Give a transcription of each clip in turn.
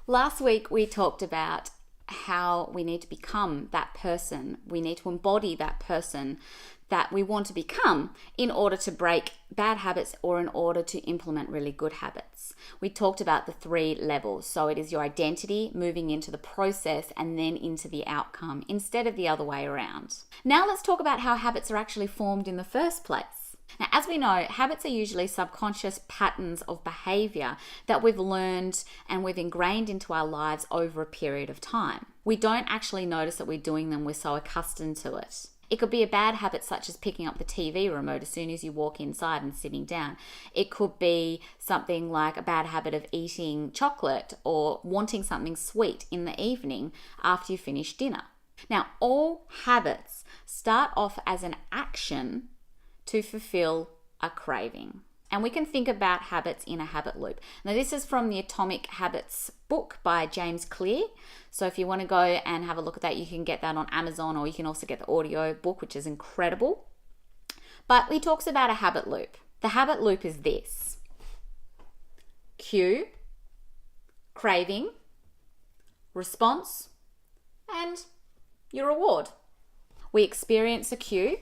Last week we talked about how we need to become that person. We need to embody that person that we want to become in order to break bad habits or in order to implement really good habits. We talked about the 3 levels. So it is your identity moving into the process and then into the outcome instead of the other way around. Now let's talk about how habits are actually formed in the first place. Now, as we know, habits are usually subconscious patterns of behavior that we've learned and we've ingrained into our lives over a period of time. We don't actually notice that we're doing them, we're so accustomed to it. It could be a bad habit such as picking up the TV remote as soon as you walk inside and sitting down. It could be something like a bad habit of eating chocolate or wanting something sweet in the evening after you finish dinner. Now, all habits start off as an action to fulfill a craving. And we can think about habits in a habit loop. Now, this is from the Atomic Habits book by James Clear. So if you want to go and have a look at that, you can get that on Amazon, or you can also get the audio book, which is incredible. But he talks about a habit loop. The habit loop is this: cue, craving, response, and your reward. We experience a cue.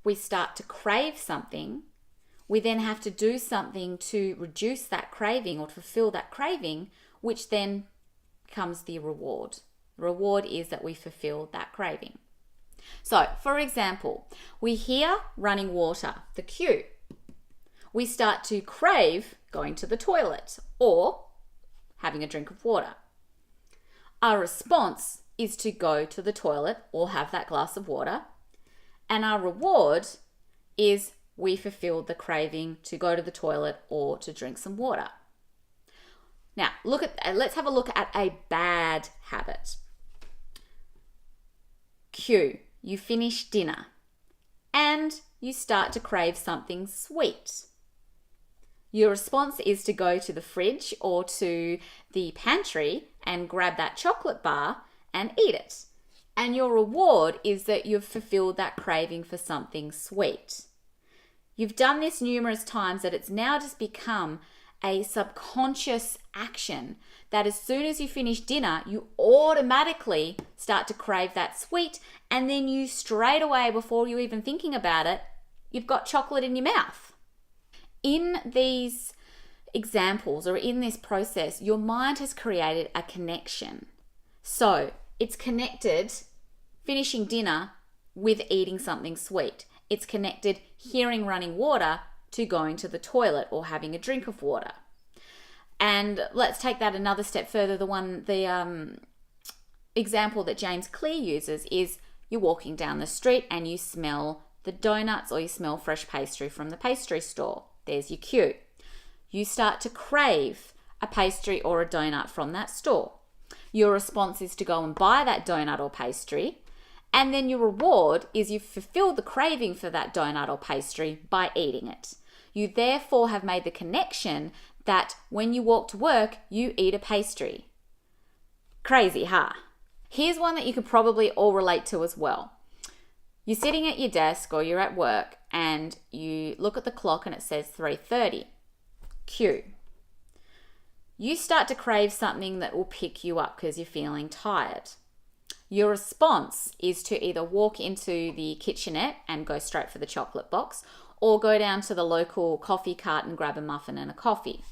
We start to crave something. We then have to do something to reduce that craving or to fulfill that craving, which then becomes the reward. The reward is that we fulfill that craving. So, for example, we hear running water, the cue. We start to crave going to the toilet or having a drink of water. Our response is to go to the toilet or have that glass of water. And our reward is we fulfilled the craving to go to the toilet or to drink some water. Now, let's have a look at a bad habit. Cue, you finish dinner and you start to crave something sweet. Your response is to go to the fridge or to the pantry and grab that chocolate bar and eat it. And your reward is that you've fulfilled that craving for something sweet. You've done this numerous times that it's now just become a subconscious action that as soon as you finish dinner, you automatically start to crave that sweet, and then you straight away, before you even thinking about it, you've got chocolate in your mouth. In these examples or in this process, your mind has created a connection. So it's connected finishing dinner with eating something sweet. It's connected hearing running water to going to the toilet or having a drink of water. And let's take that another step further. The example that James Clear uses is you're walking down the street and you smell the donuts or you smell fresh pastry from the pastry store. There's your cue. You start to crave a pastry or a donut from that store. Your response is to go and buy that donut or pastry. And then your reward is you've fulfilled the craving for that donut or pastry by eating it. You therefore have made the connection that when you walk to work, you eat a pastry. Crazy, huh? Here's one that you could probably all relate to as well. You're sitting at your desk or you're at work and you look at the clock and it says 3:30. Cue. You start to crave something that will pick you up because you're feeling tired. Your response is to either walk into the kitchenette and go straight for the chocolate box or go down to the local coffee cart and grab a muffin and a coffee.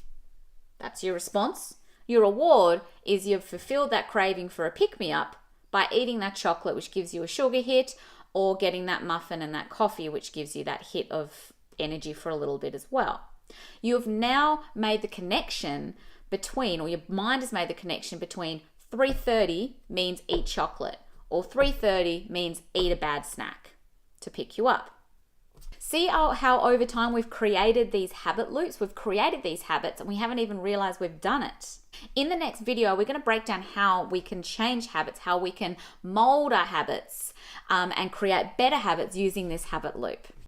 That's your response. Your reward is you've fulfilled that craving for a pick-me-up by eating that chocolate, which gives you a sugar hit, or getting that muffin and that coffee, which gives you that hit of energy for a little bit as well. You have now made the connection between, or your mind has made the connection between 3:30 means eat chocolate, or 3:30 means eat a bad snack to pick you up. See how over time we've created these habit loops, we've created these habits, and we haven't even realized we've done it. In the next video, we're going to break down how we can change habits, how we can mold our habits and create better habits using this habit loop.